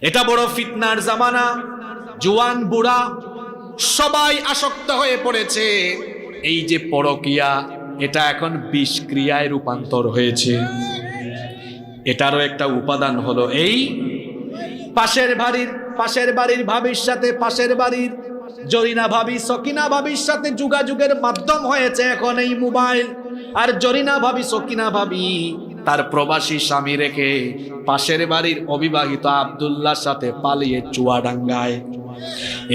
এটা বড় ফিতনার জামানা। জওয়ান বুড়া সবাই আসক্ত হয়ে পড়েছে। এই যে পরকিয়া, এটা এখন বিষক্রিয়ায় রূপান্তর হয়েছে। এটারও একটা উপাদান হলো এই পাশের বাড়ির ভাবির সাথে, পাশের বাড়ির জরিনা ভাবি, সকিনা ভাবির সাথে যোগাযোগের মাধ্যম হয়েছে এখন এই মোবাইল। আর জরিনা ভাবি, সকিনা ভাবি তার প্রবাসী স্বামী রেখে পাশের বাড়ির অবিবাহিত আব্দুল্লাহর সাথে পালিয়ে চুয়াডাঙ্গায়।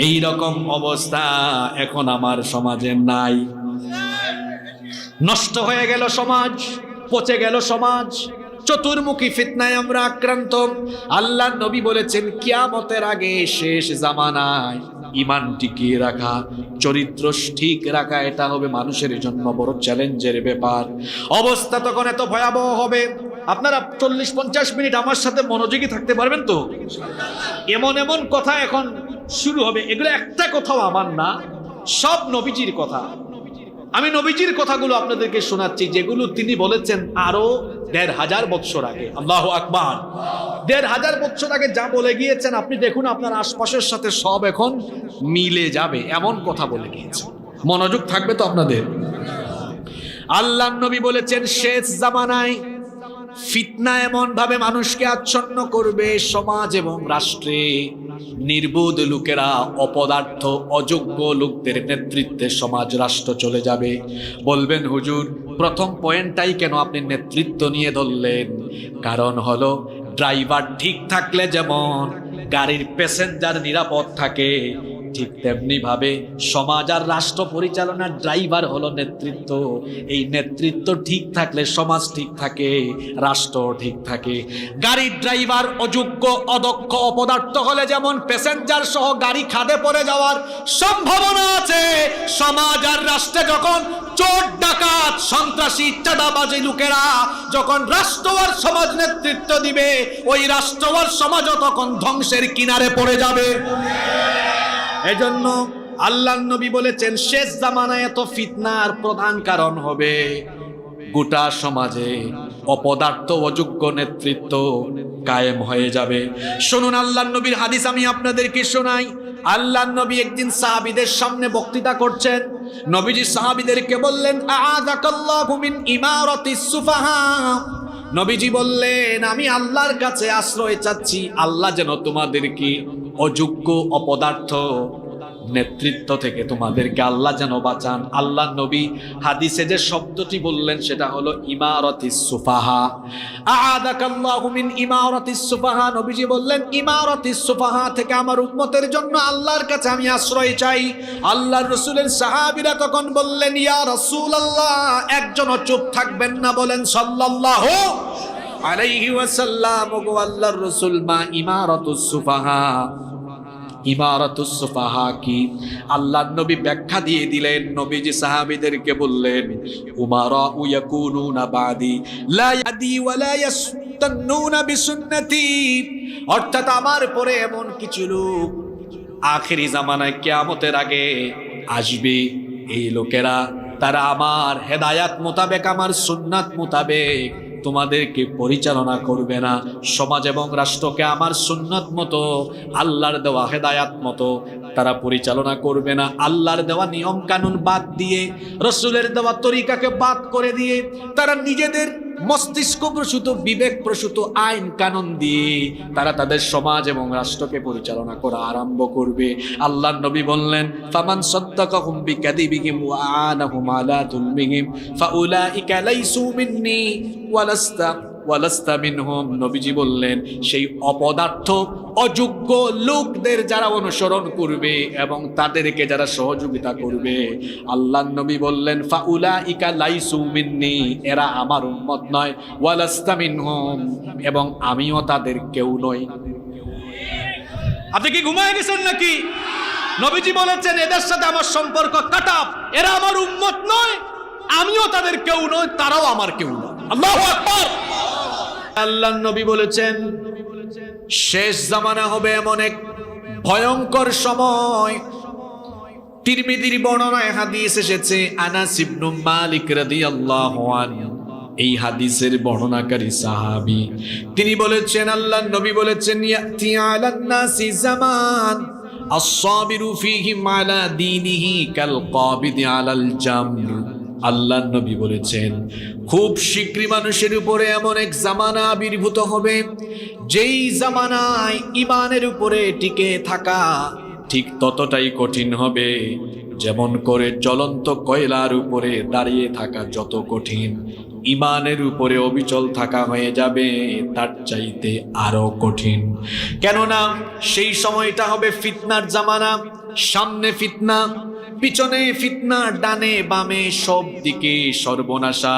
এই রকম অবস্থা এখন আমার সমাজে নাই। নষ্ট হয়ে গেল সমাজ, পচে গেল সমাজ। চতুর্মুখী ফিতনায় আমরা আক্রান্ত। আল্লাহর নবী বলেছেন কিয়ামতের আগে শেষ জামানায় ঈমান টিকিয়ে রাখা, চরিত্র ঠিক রাখা, এটা হবে মানুষের জন্য বড় চ্যালেঞ্জের ব্যাপার। অবস্থা তখন এত ভয়াবহ হবে, আপনারা 40-50 মিনিট আমার সাথে মনোযোগী থাকতে পারবেন তো? এমন এমন কথা এখন শুরু হবে, এগুলো একটা কথাও আমার না, সব নবীজির কথা। আমি নবীজির কথাগুলো আপনাদেরকে শোনাচ্ছি, যেগুলো তিনি বলেছেন আরো 1500 বছর আগে। আল্লাহু আকবার। 1500 বছর আগে যা বলে গিয়েছেন, আপনি দেখুন আপনার আশপাশের সাথে সব এখন মিলে যাবে, এমন কথা বলে গিয়েছেন। মনোযোগ থাকবে তো আপনাদের? আল্লাহর নবী বলেছেন শেষ জামানায় ফিতনা এমন ভাবে মানুষকে আচ্ছন্ন করবে, সমাজ এবং রাষ্ট্রে নির্বোধ লোকেরা, অপদার্থ অযোগ্য লোকদের নেতৃত্বে সমাজ রাষ্ট্র চলে যাবে। বলবেন হুজুর, প্রথম পয়েন্টটাই কেন আপনি নেতৃত্ব নিয়ে ধরলেন? কারণ হলো ড্রাইভার ঠিক থাকলে যেমন গাড়ির প্যাসেঞ্জার নিরাপদ থাকে, ঠিক তেমনি ভাবে সমাজ আর রাষ্ট্র পরিচালনার ড্রাইভার হলো নেতৃত্ব। এই নেতৃত্ব ঠিক থাকলে সমাজ ঠিক থাকে, রাষ্ট্র ঠিক থাকে। গাড়ির ড্রাইভার অযোগ্য, অদক্ষ, অপদার্থ হলে যেমন প্যাসেঞ্জার সহ গাড়ি খাদে পড়ে যাওয়ার সম্ভাবনা আছে, সমাজ আর রাষ্ট্রে যখন চোর ডাকাত সন্ত্রাসী চাঁদাবাজি লোকেরা যখন রাষ্ট্র আর সমাজ নেতৃত্ব দিবে, ওই রাষ্ট্র আর সমাজও তখন ধ্বংসের কিনারে পড়ে যাবে। এজন্য আল্লাহর নবী বলেছেন শেষ জামানায় এত ফিতনার প্রধান কারণ হবে গোটা সমাজে অপদার্থ অযোগ্য নেতৃত্ব কায়েম হয়ে যাবে। শুনুন আল্লাহর নবীর হাদিস আমি আপনাদেরকে শোনাই। আল্লাহর নবী একদিন সাহাবীদের সামনে বক্তৃতা করছেন। নবীজি সাহাবীদেরকে বললেন আ'আযাকাল্লাহু মিন ইমারাতিস সুফাহা। নবীজি বললেন আমি আল্লাহর কাছে আশ্রয় চাচ্ছি, আল্লাহ যেন তোমাদেরকে অযোগ্য অপদার্থ নেতৃত্ব থেকে তোমাদেরকে আল্লাহ যেন বাঁচান। আল্লাহ নবী হাদিসে যে শব্দটি বললেন সেটা হলো ইমারাতিস সুফাহা। আ'আযাকাল্লাহু মিন ইমারাতিস সুফাহা। নবীজি বললেন ইমারাতিস সুফাহা থেকে আমার উম্মতের জন্য আল্লাহর কাছে আমি আশ্রয় চাই। আল্লাহর রাসূলের সাহাবীরা তখন বললেন ইয়া রাসূলুল্লাহ, একজনও চুপ থাকবেন না, বলেন সাল্লাল্লাহু আলাইহি ওয়াসাল্লাম। ওগো আল্লাহর রাসূল, মা ইমারাতুস সুফাহা, ইমারাতুস সুফাহা কি? আল্লাহর নবী ব্যাখ্যা দিয়ে দিলেন। নবীজি সাহাবীদেরকে বললেন উমারা ইয়াকুনুনা বাদি লা ইয়াদি ওয়া লা ইয়াস্তান্নুনা বিসুন্নতি। অর্থাৎ আমার পরে এমন কিছু লোক আখেরি জামানায় কিয়ামতের আগে আসবে, এই লোকেরা তারা আমার হেদায়াত মোতাবেক, আমার সুন্নাত মোতাবেক তোমাদেরকে পরিচালনা করবে না। সমাজ এবং রাষ্ট্রকে আমার সুন্নাত মতো, আল্লাহর দেওয়া হেদায়াত মতো তারা পরিচালনা করবে না। আল্লাহর দেওয়া নিয়ম কানুন বাদ দিয়ে, রাসূলের দেওয়া তরিকাকে বাদ করে দিয়ে তারা নিজেদের মস্তিষ্ক প্রসূত, বিবেক প্রসূত আইন কানুন দিয়ে তারা তাদের সমাজ এবং রাষ্ট্রকে পরিচালনা করা আরম্ভ করবে। আল্লাহর নবী বললেন ফামান সাদ্দাকাহুম বিকাযিবিহিম ওয়া আনাহুম আলা যুলমিহিম ফাউলাইকা লাইসু মিন্নি ওয়ালাস্তা মিনহুম। নবীজি বললেন সেই অপদার্থ অযোগ্য লোকদের যারা অনুসরণ করবে এবং তাদেরকে যারা সহযোগিতা করবে, আল্লাহর নবী বললেন ফাউলাইকা লাইসু মিন্নি, এরা আমার উম্মত নয়, ওয়ালাস্তা মিনহুম, এবং আমিও তাদের কেউ নই। আপনি কি ঘুমায় গেছেন নাকি? নবীজি বলেছেন এদের সাথে আমার সম্পর্ক কাটা, এরা আমার উম্মত নয়, আমিও তাদের কেউ নই, তারাও আমার কেউ নয়। আল্লাহু আকবার। আল্লাহর নবী বলেছেন শেষ জামানা হবে এমন এক ভয়ঙ্কর সময়। তিরমিজির বর্ণনায় হাদিস এসেছে, আনাস ইবনে মালিক রাদিয়াল্লাহু আনহু এই হাদিসের বর্ণনাকারী সাহাবী তিনি বলেছেন, আল্লাহর নবী বলেছেন, ইয়াতি আলান নাসি জামান আস-সাবিরু ফীহি আলা দীনিহি কাল কাবিদি আলাল জামর। আল্লাহর নবী বলেছেন, খুব শীঘ্রই মানুষের উপরে এমন এক জামানা আবির্ভূত হবে, যেই জামানায় ঈমানের উপরে টিকে থাকা ঠিক ততটাই কঠিন হবে যেমন করে জ্বলন্ত কয়লার উপরে দাঁড়িয়ে থাকা যত কঠিন, ঈমানের উপরে অবিচল থাকা হয়ে যাবে তার চাইতে আরো কঠিন। কেননা সেই সময়টা হবে ফিতনার জামানা। সামনে ফিতনা, পিছনে ফিতনা, ডানে বামে সব দিকে সর্বনাশা।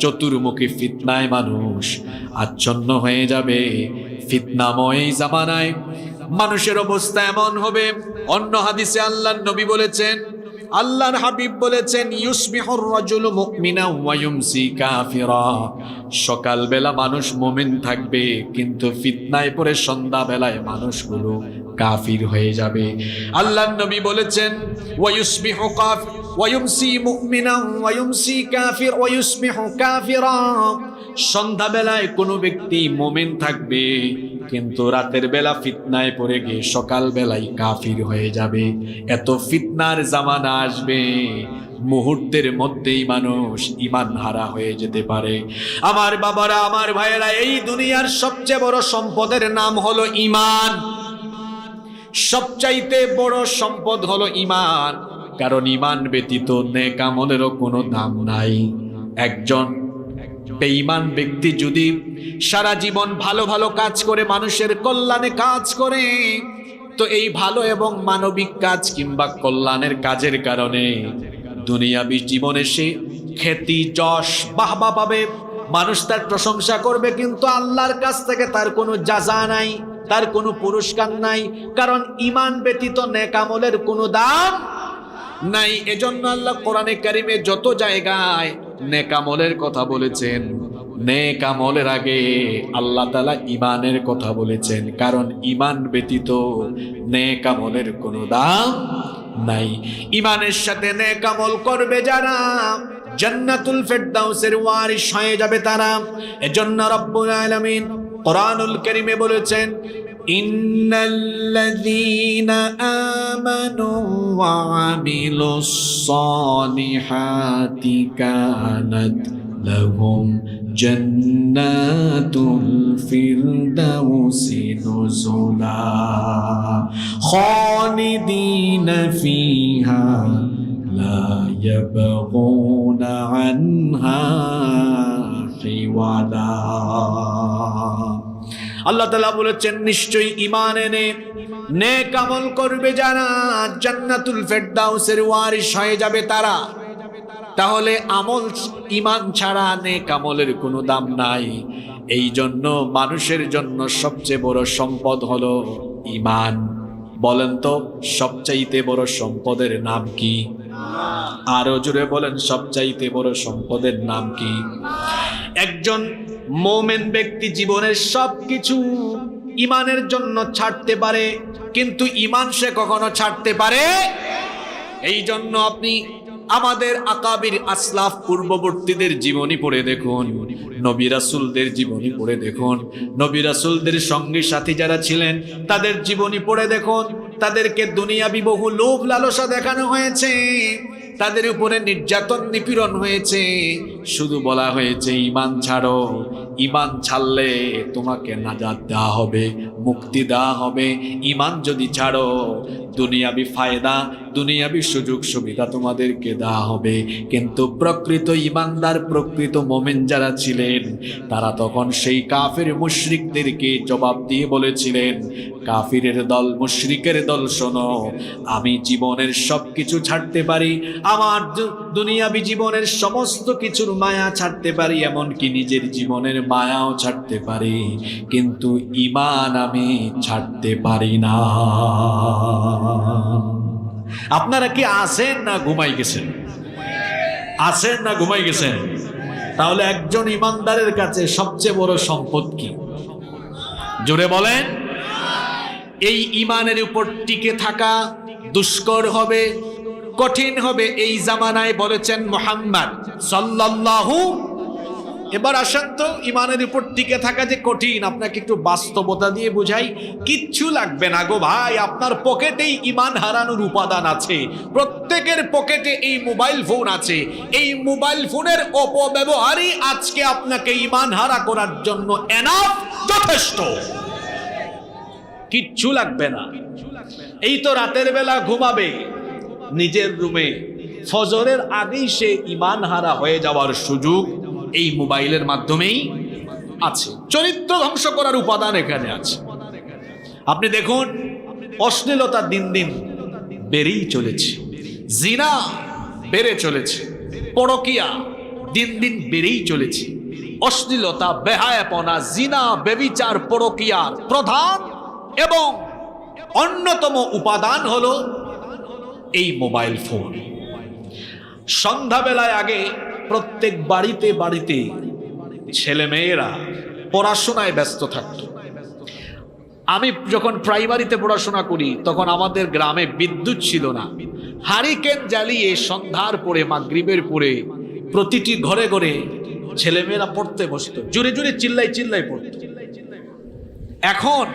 চতুর্মুখী ফিতনায় মানুষ আচ্ছন্ন হয়ে যাবে। ফিতনাময় জামানায় মানুষের অবস্থা এমন হবে। অন্য হাদিসে আল্লাহর নবী বলেছেন, আল্লাহর হাবিব বলেছেন, ইউসবিহুর রাজুলু মুমিনা ওয়া ইউমসি কাফিরা। সকালবেলা মানুষ মুমিন থাকবে, কিন্তু ফিতনায় পড়ে সন্ধ্যাবেলায় মানুষগুলো কাফির হয়ে যাবে। আল্লাহর নবী বলেছেন, ওয়া ইউসবিহু কাফির ওয়া ইউমসি মুমিনা ওয়া ইউমসি কাফির ওয়া ইউসবিহু কাফিরা। সন্ধ্যাবেলায় কোনো ব্যক্তি মুমিন থাকবে, কিন্তু রাতের বেলা ফিতনায় পড়ে গিয়ে সকাল বেলায় কাফির হয়ে যাবে। এত ফিতনার জামানা আসবে, মুহূর্তের মধ্যেই মানুষ ঈমান হারা হয়ে যেতে পারে। আমার বাবারা, আমার ভাইয়েরা, এই দুনিয়ার সবচেয়ে বড় সম্পদের নাম হলো ঈমান। সবচাইতে বড় সম্পদ হলো ঈমান, কারণ ঈমান ব্যতীত নেক আমলেরও কোনো দাম নাই। একজন বেঈমান ব্যক্তি যদি সারা জীবন ভালো ভালো কাজ করে, মানুষের কল্যাণে কাজ করে, তো এই ভালো এবং মানবিক কাজ কিংবা কল্যাণের কাজের কারণে দুনিয়াবি জীবনে সে খ্যাতি, যশ, বাহবা পাবে, মানুষ তার প্রশংসা করবে, কিন্তু আল্লাহর কাছ থেকে তার কোনো জাযা নাই, তার কোনো পুরস্কার নাই, কারণ ঈমান ব্যতীত নেক আমলের কোনো দাম নাই। এজন্য আল্লাহ কোরআনে কারিমে যত জায়গায় নেক আমলের কথা বলেছেন, নেক আমলের আগে আল্লাহ তাআলা ঈমানের কথা বলেছেন, কারণ ঈমান ব্যতীত নেক আমলের কোনো দাম নাই। ঈমানের সাথে নেক আমল করবে যারা, জান্নাতুল ফেরদাউসের ওয়ারিস হয়ে যাবে তারা। এজন্য রব্বুল আলামিন কোরআনুল কারীমে বলেছেন, ইন্নাল্লাযীনা আমানু ওয়া আমিলুস সালিহাতি কানাত লাহুম জান্নাতুল ফিরদাউসি নুজুলা খালিদিনা ফিহা লা ইয়াবগুনা আনহা হিওয়ালা। আল্লাহ তাআলা বলেছেন, নিশ্চয়ই ঈমান এনে নেক আমল করবে যারা, জান্নাতুল ফেরদাউসের ওয়ারিস হয়ে যাবে তারা। তাহলে আমল, ঈমান ছাড়া নেক আমলের কোনো দাম নাই। এই জন্য মানুষের জন্য সবচেয়ে বড় সম্পদ হলো ঈমান। বলেন তো, সবচাইতে বড় সম্পদের নাম কি? আরো জোরে বলেন, সবচাইতে বড় সম্পদের নাম কি? একজন মুমিন ব্যক্তি জীবনের সবকিছু ঈমানের জন্য ছাড়তে পারে, কিন্তু ঈমান সে কখনো ছাড়তে পারে। এই জন্য আপনি আমাদের আকাবির আসলাফ পূর্ববর্তীদের জীবনী পড়ে দেখুন, নবী রাসূলদের জীবনী পড়ে দেখুন, নবী রাসূলদের সঙ্গী সাথী যারা ছিলেন তাদের জীবনী পড়ে দেখুন। তাদেরকে দুনিয়াবি বহু লোভ লালসা দেখানো হয়েছে, তাদের উপরে নির্যাতন নিপীড়ন হয়েছে, শুধু বলা হয়েছে ঈমান ছাড়ো, ঈমান ছাড়লে তোমাকে নাজাত দেওয়া হবে, মুক্তি দেওয়া হবে। ঈমান যদি ছাড়ো, দুনিয়াবি ফায়দা, দুনিয়াবি সুযোগ সুবিধা তোমাদেরকে দেওয়া হবে। কিন্তু প্রকৃত ঈমানদার, প্রকৃত মুমিন যারা ছিলেন, তারা তখন সেই কাফির মুশরিকদেরকে জবাব দিয়ে বলেছিলেন, কাফিরের দল, মুশরিকের দল, শোনো, আমি জীবনের সবকিছু ছাড়তে পারি, আমার দুনিয়াবি জীবনের সমস্ত কিছুর মায়া ছাড়তে পারি, এমনকি নিজের জীবনের মায়াও ছাড়তে পারি, কিন্তু ঈমান আমি ছাড়তে পারি না। আপনারা কি আছেন না ঘুমাই গেছেন? আছেন না ঘুমাই গেছেন? তাহলে একজন ঈমানদারের কাছে সবচেয়ে বড় সম্পদ কি? জোরে বলেন। এই ঈমানের উপর টিকে থাকা দুষ্কর হবে, কঠিন হবে। এই জামানায় বলেছেন মুহাম্মদ সাল্লাল্লাহু এবার আসেন তো, ইমানের উপর টিকে থাকা যে কঠিন, আপনাকে একটু বাস্তবতা দিয়ে বুঝাই। কিচ্ছু লাগবে না গো ভাই, আপনার পকেটেই ইমান হারানোর উপাদান আছে। প্রত্যেকের পকেটে এই মোবাইল ফোন আছে। এই মোবাইল ফোনের অপব্যবহারই আজকে আপনাকে ইমান হারা করার জন্য এনাফ, যথেষ্ট। কিচ্ছু লাগবে না। এই তো রাতের বেলা ঘুমাবে নিজের রুমে, ফজরের আগেই সে ইমান হারা হয়ে যাওয়ার সুযোগ এই মোবাইলের মাধ্যমেই আছে। চরিত্র ধ্বংস করার উপাদান এখানে আছে। আপনি দেখুন, অশ্লীলতা দিন দিন বেড়েই চলেছে, জিনা বেড়ে চলেছে, পরকিয়া দিন দিন বেড়েই চলেছে। অশ্লীলতা, বেহায়াপনা, জিনা, ব্যভিচার, পরকিয়ার প্রধান এবং অন্যতম উপাদান হলো এই মোবাইল ফোন। সন্ধ্যাবেলায় আগে প্রত্যেক বাড়িতে বাড়িতে ছেলে মেয়েরা পড়াশোনায় ব্যস্ত থাকত। আমি যখন প্রাইমারিতে পড়াশোনা করি তখন আমাদের গ্রামে বিদ্যুৎ ছিল না। হারিকেন জ্বালিয়ে সন্ধ্যার পরে, মাগরিবের পরে প্রতিটি ঘরে ঘরে ছেলেমেয়েরা পড়তে বসত, জোরে জোরে চিল্লাই চিল্লাই পড়ত। এখন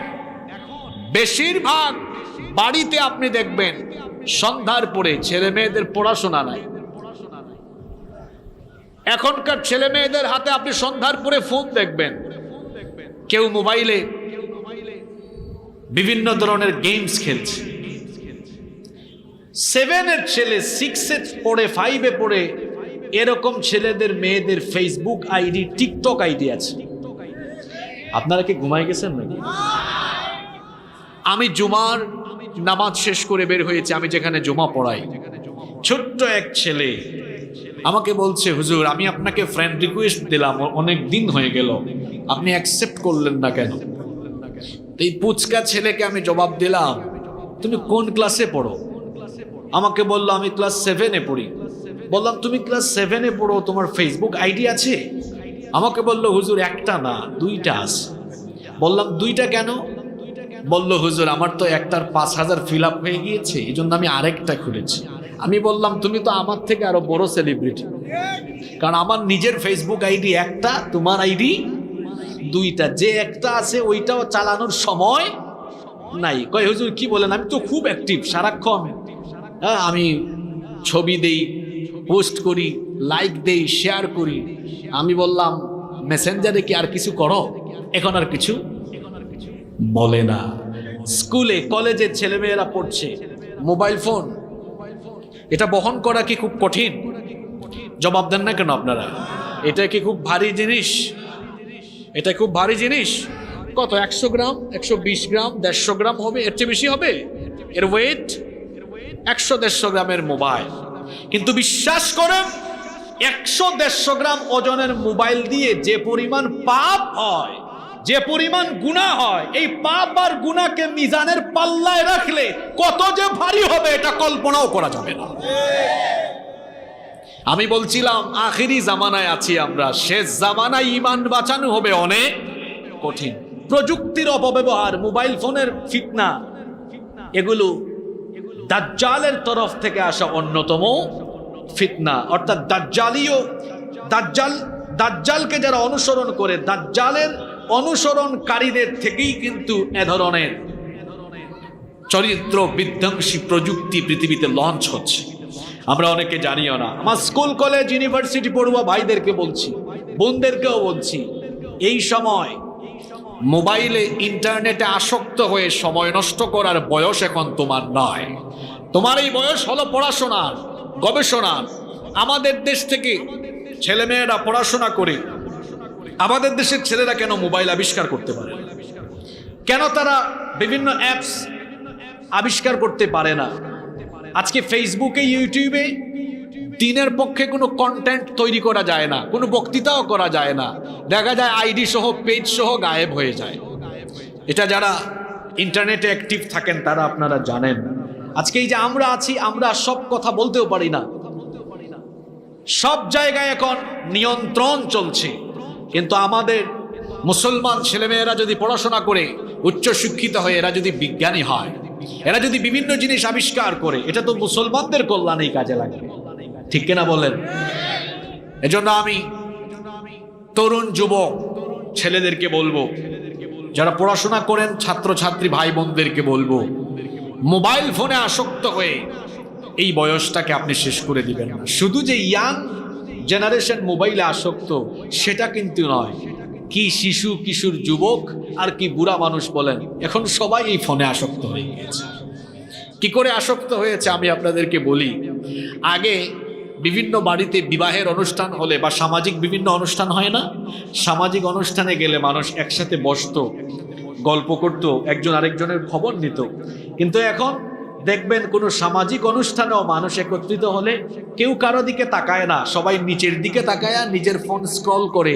বেশিরভাগ বাড়িতে আপনি দেখবেন সন্ধ্যার পরে ছেলে মেয়েদের পড়াশোনা নাই। এখনকার ছেলে মেয়েদের হাতে আপনি সন্ধ্যার পরে ফোন দেখবেন, কেউ মোবাইলে বিভিন্ন ধরনের গেমস খেলছে। 7-এর ছেলে 6-এ পড়ে, 5-এ পড়ে, এরকম ছেলেদের মেয়েদের ফেসবুক আইডি, টিকটক আইডি আছে। আপনারা কি ঘুমাই গেছেন নাকি? আমি জুমার নামাজ শেষ করে বের হয়েছি, আমি যেখানে জুমা পড়াই, ছোট্ট এক ছেলে আমাকে বলছে, হুজুর আমি আপনাকে ফ্রেন্ড রিকোয়েস্ট দিলাম, অনেক দিন হয়ে গেল, আপনি অ্যাকসেপ্ট করলেন না কেন? এই পুচকা ছেলেকে আমি জবাব দিলাম, তুমি কোন ক্লাসে পড়ো? আমাকে বললো আমি ক্লাস 7-এ পড়ি। বললাম তুমি ক্লাস 7-এ পড়ো, তোমার ফেসবুক আইডি আছে? আমাকে বললো হুজুর একটা না, 2টা আছে। বললাম 2টা কেন? বলল হুজুর আমার তো একটার 5,000 ফিল আপ হয়ে গিয়েছে, এই জন্য আমি আরেকটা খুলেছি। আমি বললাম তুমি তো আমার থেকে আরো বড় সেলিব্রিটি, কারণ আমার নিজের ফেসবুক আইডি একটা, তোমার আইডি 2টা। যে একটা আছে ওইটাও চালানোর সময় নাই। কয় হুজুর কি বলেন? আমি তো খুব অ্যাক্টিভ, সারাক্ষণ আমি ছবি দেই, পোস্ট করি, লাইক দেই, শেয়ার করি। আমি বললাম মেসেঞ্জারে কি আর কিছু করো? এখন আর কিছু বলে না। স্কুলে কলেজে ছেলেমেয়েরা পড়ছে, মোবাইল ফোন এটা বহন করা কি খুব কঠিন? জবাব দেন না কেন আপনারা? এটা কি খুব ভারী জিনিস? এটা খুব ভারী জিনিস। কত? 100 গ্রাম, 120 গ্রাম, 150 গ্রাম হবে, এর চেয়ে বেশি হবে এর ওয়েট। 100-150 গ্রামের মোবাইল। কিন্তু বিশ্বাস করেন 100-150 গ্রাম ওজনের মোবাইল দিয়ে যে পরিমাণ পাপ হয়, যে পরিমাণ গুনাহ হয়, এই পাপ আর গুনাহকে মিজানের পাল্লায় রাখলে কত যে ভারী হবে এটা কল্পনাও করা যাবে না। আমি বলছিলাম আখিরি জামানায় আছি আমরা, শেষ জামানায় ঈমান বাঁচানো হবে অনেক কঠিন। প্রযুক্তির অপব্যবহার, মোবাইল ফোনের ফিতনা, এগুলো দাজ্জালের তরফ থেকে আসা অন্যতম ফিতনা। অর্থাৎ দাজ্জালকে যারা অনুসরণ করে, দাজ্জালের অনুসরণকারীদের থেকেই কিন্তু এ ধরনের চরিত্র বিধ্বংসী প্রযুক্তি পৃথিবীতে লঞ্চ হচ্ছে। আমরা অনেকে জানিও না। আমার স্কুল কলেজ ইউনিভার্সিটি পড়ুয়া ভাইদেরকে বলছি, বোনদেরকেও বলছি, এই সময় মোবাইলে ইন্টারনেটে আসক্ত হয়ে সময় নষ্ট করার বয়স এখন তোমার নয়। তোমার এই বয়স হলো পড়াশোনার, গবেষণার। আমাদের দেশ থেকে ছেলেমেয়েরা পড়াশোনা করে, আমাদের দেশের ছেলেরা কেন মোবাইল আবিষ্কার করতে পারে? কেন তারা বিভিন্ন অ্যাপস আবিষ্কার করতে পারে না? আজকে ফেসবুকে, ইউটিউবে দিনের পক্ষে কোনো কন্টেন্ট তৈরি করা যায় না, কোনো বক্তৃতাও করা যায় না। দেখা যায় আইডি সহ, পেজ সহ গায়েব হয়ে যায়। এটা যারা ইন্টারনেটে অ্যাক্টিভ থাকেন তারা আপনারা জানেন। আজকে এই যে আমরা আছি, আমরা সব কথা বলতেও পারি না। সব জায়গায় এখন নিয়ন্ত্রণ চলছে। কিন্তু আমাদের মুসলমান ছেলেমেয়েরা যদি পড়াশোনা করে, উচ্চ শিক্ষিত হয়ে, এরা যদি বিজ্ঞানী হয়, এরা যদি বিভিন্ন জিনিস আবিষ্কার করে, এটা তো মুসলমানদের কল্যাণেই কাজে লাগবে, ঠিক কিনা বলেন? এজন্য আমি তরুণ যুবক ছেলেদেরকে বলবো, যারা পড়াশোনা করেন ছাত্রছাত্রী ভাই বোনদেরকে বলবো, মোবাইল ফোনে আসক্ত হয়ে এই বয়সটাকে আপনি শেষ করে দিবেন না। শুধু যে ইয়াং জেনারেশন মোবাইলে আসক্ত সেটা কিন্তু নয়, কি শিশু কিশোর যুবক আর কি বুড়া মানুষ বলেন, এখন সবাই এই ফোনে আসক্ত হয়ে গিয়েছে। কি করে আসক্ত হয়েছে আমি আপনাদেরকে বলি। আগে বিভিন্ন বাড়িতে বিবাহের অনুষ্ঠান হলে বা সামাজিক বিভিন্ন অনুষ্ঠান হয় না, সামাজিক অনুষ্ঠানে গেলে মানুষ একসাথে বসতো, গল্প করত, একজন আরেকজনের খবর নিত। কিন্তু এখন দেখবেন কোনো সামাজিক অনুষ্ঠানেও মানুষ একত্রিত হলে কেউ কারো দিকে তাকায় না, সবাই নিচের দিকে তাকায় নিজের ফোন স্ক্রল করে,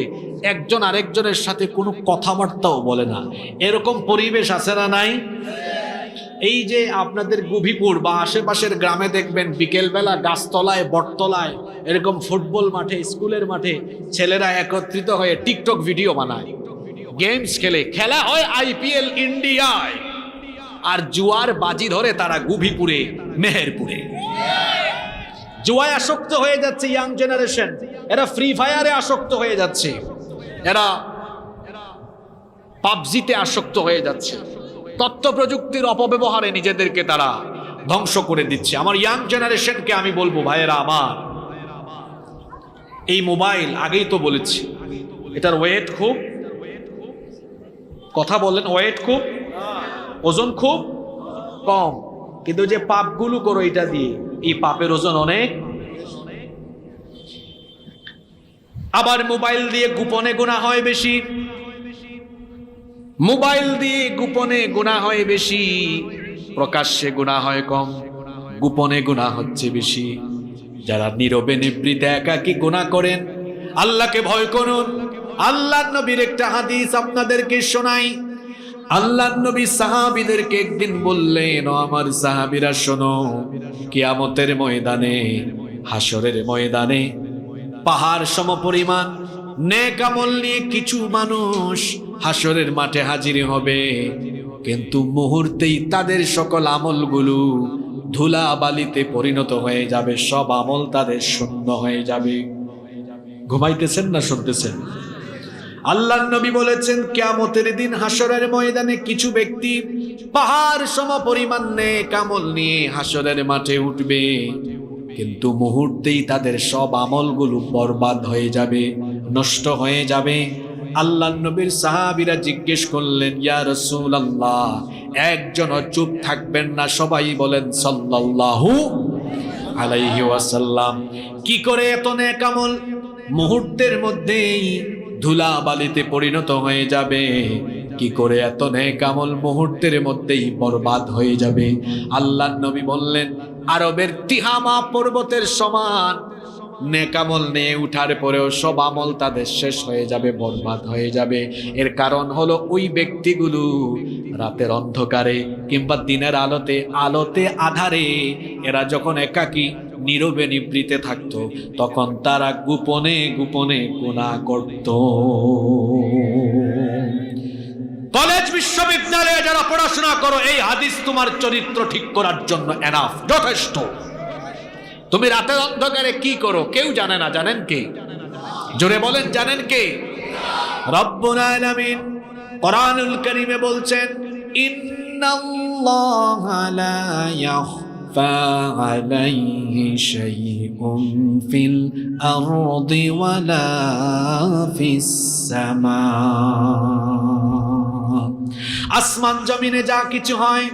একজন আরেকজনের সাথে কোনো কথাবার্তাও বলে না। এরকম পরিবেশ আছে না নাই? এই যে আপনাদের গুভিপুর বা আশেপাশের গ্রামে দেখবেন বিকেলবেলা গাছতলায় বটতলায় এরকম ফুটবল মাঠে স্কুলের মাঠে ছেলেরা একত্রিত হয়ে টিকটক ভিডিও বানায়, গেমস খেলে, খেলা হয় আইপিএল ইন্ডিয়ায়, আর জুয়ার বাজি ধরে তারা গুভিপুরে মেহেরপুরে। জুয়ায় আসক্ত হয়ে যাচ্ছে ইয়াং জেনারেশন, এরা ফ্রি ফায়ারে আসক্ত হয়ে যাচ্ছে, এরা পাবজিতে আসক্ত হয়ে যাচ্ছে, তথ্য প্রযুক্তির অপব্যবহারে নিজেদেরকে তারা ধ্বংস করে দিচ্ছে। আমার ইয়াং জেনারেশনকে আমি বলবো, ভাইয়েরা আমার, এই মোবাইল আগেই তো বলেছি এটার ওয়েট খুব, কথা বলেন, ওয়েট খুব, ওজন খুব কম, কিন্তু যে পাপগুলো করো এটা দিয়ে, এই পাপের ওজন অনেক। আবার মোবাইল দিয়ে গোপনে গুনাহ হয় বেশি, মোবাইল দিয়ে গোপনে গুনাহ হয় বেশি, প্রকাশ্যে গুনাহ হয় কম, গোপনে গুনাহ হচ্ছে বেশি। যারা নীরবে নিভৃতে একাকী গুনাহ করেন, আল্লাহকে ভয় করুন। আল্লাহর নবীর একটা হাদিস আপনাদেরকে শোনাই। আল্লাহর নবী সাহাবীদেরকে একদিন বললেন, ও আমার সাহাবীরা শোনো, কিয়ামতের ময়দানে, হাসরের ময়দানে পাহাড় সমপরিমাণ নেক আমল নিয়ে কিছু মানুষ হাসরের মাঠে হাজির হবে, কিন্তু মুহূর্তেই তাদের সকল আমলগুলো ধুলা বালিতে পরিণত হয়ে যাবে, সব আমল তাদের শূন্য হয়ে যাবে। ঘুমাইতেছেন না শুনতেছেন? আল্লাহর নবী বলেছেন, কিয়ামতের দিন হাসরের ময়দানে কিছু ব্যক্তি পাহাড় সমপরিমাণ নেক আমল নিয়ে হাসরের মাঠে উঠবে, কিন্তু মুহূর্তেই তাদের সব আমলগুলো বরবাদ হয়ে যাবে, নষ্ট হয়ে যাবে। আল্লাহর নবীর সাহাবীরা জিজ্ঞেস করলেন, ইয়া রাসূলুল্লাহ, একজন চুপ থাকবেন না, সবাই বলেন সাল্লাল্লাহু আলাইহি ওয়াসাল্লাম। কি করে এত নেক আমল মুহূর্তের মধ্যেই ধুলা বালিতে পরিণত হয়ে যাবে? কি করে এত নেক আমল মুহূর্তের মধ্যেই বরবাদ হয়ে যাবে? আল্লাহর নবী বললেন, আরবের তিহামা পর্বতের সমান নেক আমল নিয়ে উঠার পরেও সব আমল তাদের শেষ হয়ে যাবে, বরবাদ হয়ে যাবে। এর কারণ হলো ওই ব্যক্তিগুলো রাতের অন্ধকারে কিংবা দিনের আলোতে, আলোতে আধারে এরা যখন একাকী নীরবে নিভৃতে থাকতো, তখন তারা গোপনে গোপনে গুনাহ করত। কলেজ বিশ্ববিদ্যালয়ে যারা পড়াশোনা করো, এই হাদিস তোমার চরিত্র ঠিক করার জন্য এনাফ, যথেষ্ট। তুমি রাতের অন্ধকারে কি করো কেউ জানে না, জানেন কে? জোরে বলেন, জানেন কে? রব্বুল আলামিন কোরআনুল কারীমে বলছেন, ইন্নাল্লাহা লা ইয়াখফা আলাইহি শাইউন ফিল আরদি ওয়ালা ফিস সামা। আসমান জমিনে যা কিছু হয়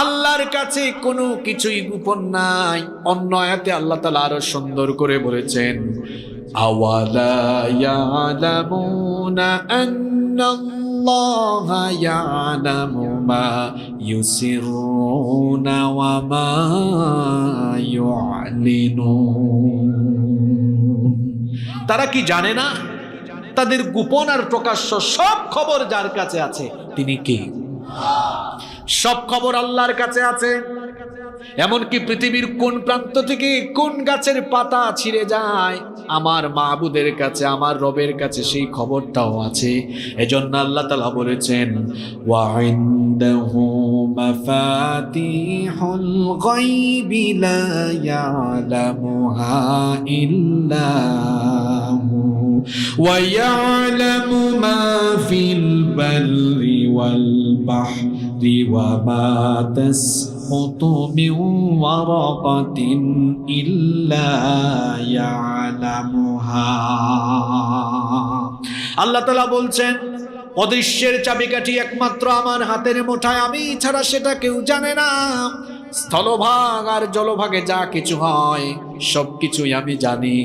আল্লাহর কাছে কোনো কিছুই গোপন নাই। অন্য আয়াতে আল্লাহ তাআলা আরো সুন্দর করে বলেছেন, আওয়ালা ইয়ালামুনা আন্নাল্লাহা ইয়ালামু মা ইউসিরুনা ওয়া মা ইউআলিনুন। তারা কি জানে না তাদের গোপন আর প্রকাশ্য সব খবর যার কাছে আছে তিনি কে? সব খবর আল্লাহর কাছে আছে। এমনকি পৃথিবীর কোন প্রান্ত থেকে কোন গাছের পাতা ছিঁড়ে যায় আমার মাবুদের কাছে, আমার রবের কাছে সেই খবরটাও আছে। এজন্য আল্লাহ তাআলা বলেছেন, ওয়া ইনদাহু মাফাতিহুল গায়বি লা ইয়ালামুহা ইল্লা হু ওয়া ইয়ালামু মা ফিল বাররি ওয়াল বাহরি ওয়া মা তাসকুতু মিন ওয়ারাকাতিন ইল্লা ইয়ালামুহা। আল্লাহ তাআলা বলছেন, অদৃশ্যের চাবিকাঠি একমাত্র আমার হাতের মুঠায়, আমি ছাড়া সেটা কেউ জানে না। স্থলভাগ আর জলভাগে যা কিছু হয় সবকিছুই আমি জানি।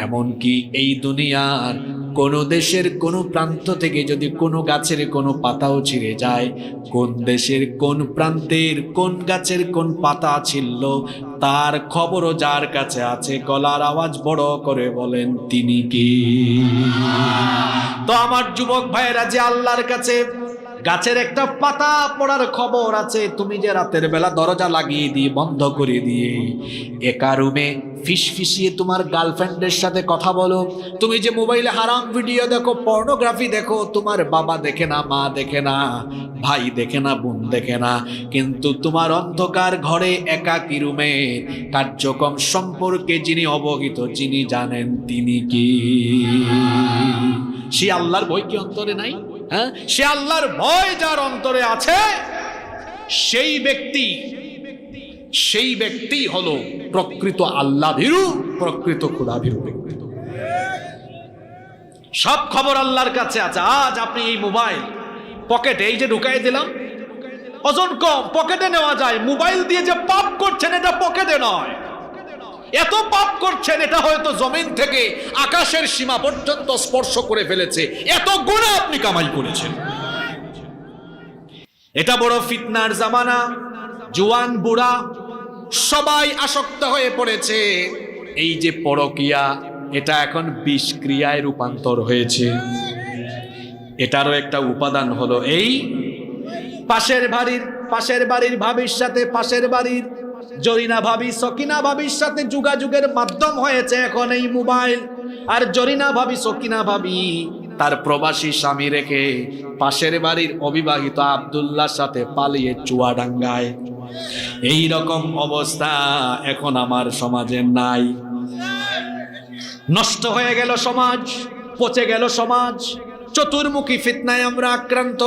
এমনকি এই দুনিয়ার কোন দেশের কোন প্রান্ত থেকে যদি কোনো গাছের কোনো পাতাও ছিঁড়ে যায়, কোন দেশের কোন প্রান্তের কোন গাছের কোন পাতা ছিল, তার খবরও যার কাছে আছে। গলার আওয়াজ বড় করে বলেন, তিনি কি? তো আমার যুবক ভাইয়েরা, যে আল্লাহর কাছে গাছের একটা পাতা পড়ার খবর আছে, তুমি যে রাতের বেলা দরজা লাগিয়ে দিয়ে বন্ধ করে দিয়ে একা রুমে ফিসফিসিয়ে তোমার গার্লফ্রেন্ডের সাথে কথা বলো, তুমি যে মোবাইলে হারাম ভিডিও দেখো, পর্নোগ্রাফি দেখো, তোমার বাবা দেখে না, মা দেখে না, ভাই দেখে না, বোন দেখে না, কিন্তু তোমার অন্ধকার ঘরে একাকী রুমে কার্যক্রম সম্পর্কে যিনি অবহিত, যিনি জানেন, তিনি কি? সে আল্লাহর ভয় কি অন্তরে নাই? হ্যাঁ, সে আল্লাহর ভয় যার অন্তরে আছে, সেই ব্যক্তি হলো প্রকৃত আল্লাহ ভীরু, প্রকৃত খোদা ভীরু ব্যক্তি। সব খবর আল্লাহর কাছে আছে। আজ আপনি এই মোবাইল পকেটে এই যে ঢুকাই দিলাম, ওজন কম, পকেটে নেওয়া যায়। মোবাইল দিয়ে যে পাপ করছেন, এটা পকেটে নয়, এত পাপ করছেন, এটা হয়তো জমিন থেকে আকাশের সীমা পর্যন্ত স্পর্শ করে ফেলেছে। এত গুনাহ আপনি কামাই করেছেন। এটা বড় ফিতনার জামানা। জওয়ান বুড়া সবাই আসক্ত হয়ে পড়েছে। এই যে পরকিয়া, এটা এখন বিষক্রিয়ায় রূপান্তর হয়েছে। এটারও একটা উপাদান হলো এই পাশের বাড়ির ভাবির সাথে, পাশের বাড়ির জরিনা ভাবি, সকিনা ভাবির সাথে যোগাযোগের মাধ্যম হয়েছে এখন এই মোবাইল। আর জরিনা ভাবি, সকিনা ভাবি তার প্রবাসী স্বামী রেখে পাশের বাড়ির অবিবাহিত আব্দুল্লাহর সাথে পালিয়ে চুয়াডাঙ্গায়। এই রকম অবস্থা এখন আমার সমাজে নাই। নষ্ট হয়ে গেল সমাজ, পচে গেল সমাজ, চতুর্মুখী ফিতনায় আমরা আক্রান্ত।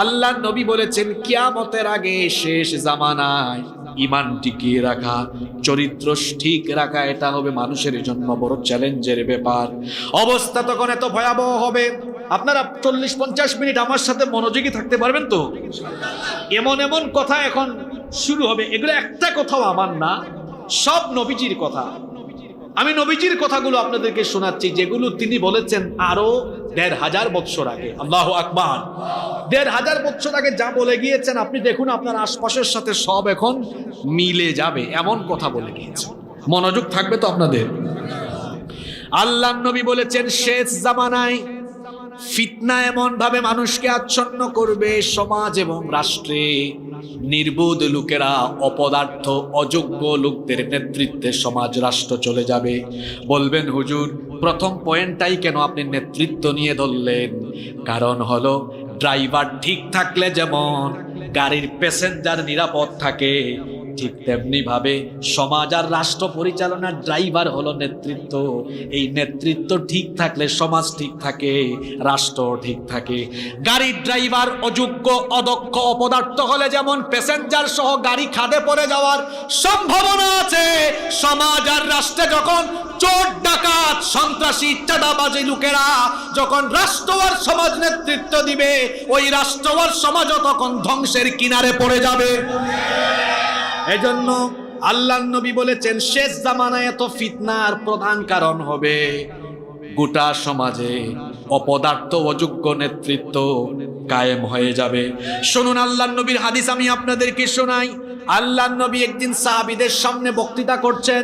আল্লাহ নবী বলেছেন, কিয়ামতের আগে শেষ জামানায় ঈমান টিকিয়ে রাখা, চরিত্র ঠিক রাখা, এটা হবে মানুষের জন্য বড় চ্যালেঞ্জের ব্যাপার। অবস্থা তখন এত ভয়াবহ হবে, আপনারা 40-50 মিনিট আমার সাথে মনোযোগী থাকতে পারবেন তো? এমন এমন কথা এখন শুরু হবে, এগুলো একটা কথাও আমার না, সব নবীজির কথা। আমি নবীজির কথাগুলো আপনাদেরকে শোনাচ্ছি, যেগুলো তিনি বলেছেন আরো 1500 বছর আগে। আল্লাহু আকবার। 1500 বছর আগে যা বলে গিয়েছেন, আপনি দেখুন আপনার আশপাশের সাথে সব এখন মিলে যাবে, এমন কথা বলে গিয়েছেন। মনোযোগ থাকবে তো আপনাদের? আল্লাহর নবী বলেছেন, শেষ জামানায় ফিতনা এমন ভাবে মানুষকে আচ্ছন্ন করবে, সমাজ এবং রাষ্ট্রে নির্বোধ লোকেরা, অপদার্থ অযোগ্য লোকদের নেতৃত্বে সমাজ রাষ্ট্র চলে যাবে। বলবেন, হুজুর প্রথম পয়েন্টটাই কেন আপনি নেতৃত্ব নিয়ে ধরলেন? কারণ হলো, ড্রাইভার ঠিক থাকলে যেমন গাড়ির প্যাসেঞ্জার নিরাপদ থাকে, ঠিক তেমনি ভাবে সমাজ আর রাষ্ট্র পরিচালনার ড্রাইভার হলো নেতৃত্ব। এই নেতৃত্ব ঠিক থাকলে সমাজ ঠিক থাকে, রাষ্ট্র ঠিক থাকে। গাড়ির ড্রাইভার অযোগ্য, অদক্ষ, অপদার্থ হলে যেমন প্যাসেঞ্জার সহ গাড়ি খাদে পড়ে যাওয়ার সম্ভাবনা আছে, সমাজ আর রাষ্ট্রে যখন চোর, ডাকাত, সন্ত্রাসী, চাঁদাবাজি লোকেরা যখন রাষ্ট্র আর সমাজ নেতৃত্ব দিবে, ওই রাষ্ট্র আর সমাজও তখন ধ্বংসের কিনারে পড়ে যাবে। এজন্য আল্লাহর নবী বলেছেন, শেষ জামানায় এত ফিতনার প্রধান কারণ হবে গোটা সমাজে অপদার্থ, অযোগ্য নেতৃত্ব কায়েম হয়ে যাবে। শুনুন আল্লাহর নবীর হাদিস আমি আপনাদেরকে শোনাই। আল্লাহর নবী একদিন সাহাবীদের সামনে বক্তৃতা করছেন।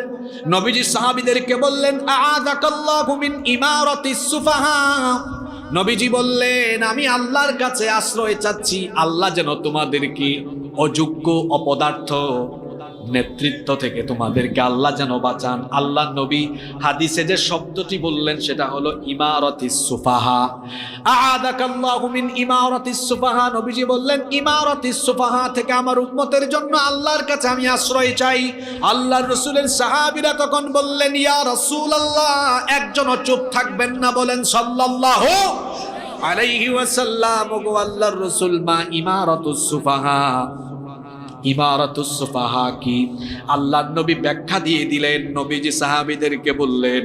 নবীজি সাহাবীদেরকে বললেন, আ'আযাকাল্লাহু মিন ইমারাতিস সুফাহা। নবীজি বললেন, আমি আল্লাহর কাছে আশ্রয় চাচ্ছি, আল্লাহ যেন তোমাদেরকে অযোগ্য, অপদার্থ, নেতৃত্ব থেকে তোমাদেরকে আল্লাহ যেন বাঁচান। আল্লাহ নবী হাদিসে যে শব্দটি বললেন সেটা হলো ইমারাতিস সুফাহা। আ'আদাকাল্লাহু মিন ইমারাতিস সুফাহা। নবীজি বললেন ইমারাতিস সুফাহা থেকে আমার উম্মতের জন্য আল্লাহর কাছে আমি আশ্রয় চাই। আল্লাহর রাসূলের সাহাবীরা তখন বললেন ইয়া রাসূলুল্লাহ, একজনও চুপ থাকবেন না, বলেন সাল্লাল্লাহু আলাইহি ওয়াসাল্লাম। ওগো আল্লাহর রাসূল, মা ইমারাতুস সুফাহা, ইমারাতুস সুফাহা কি? আল্লাহর নবী ব্যাখ্যা দিয়ে দিলেন। নবীজি সাহাবীদেরকে বললেন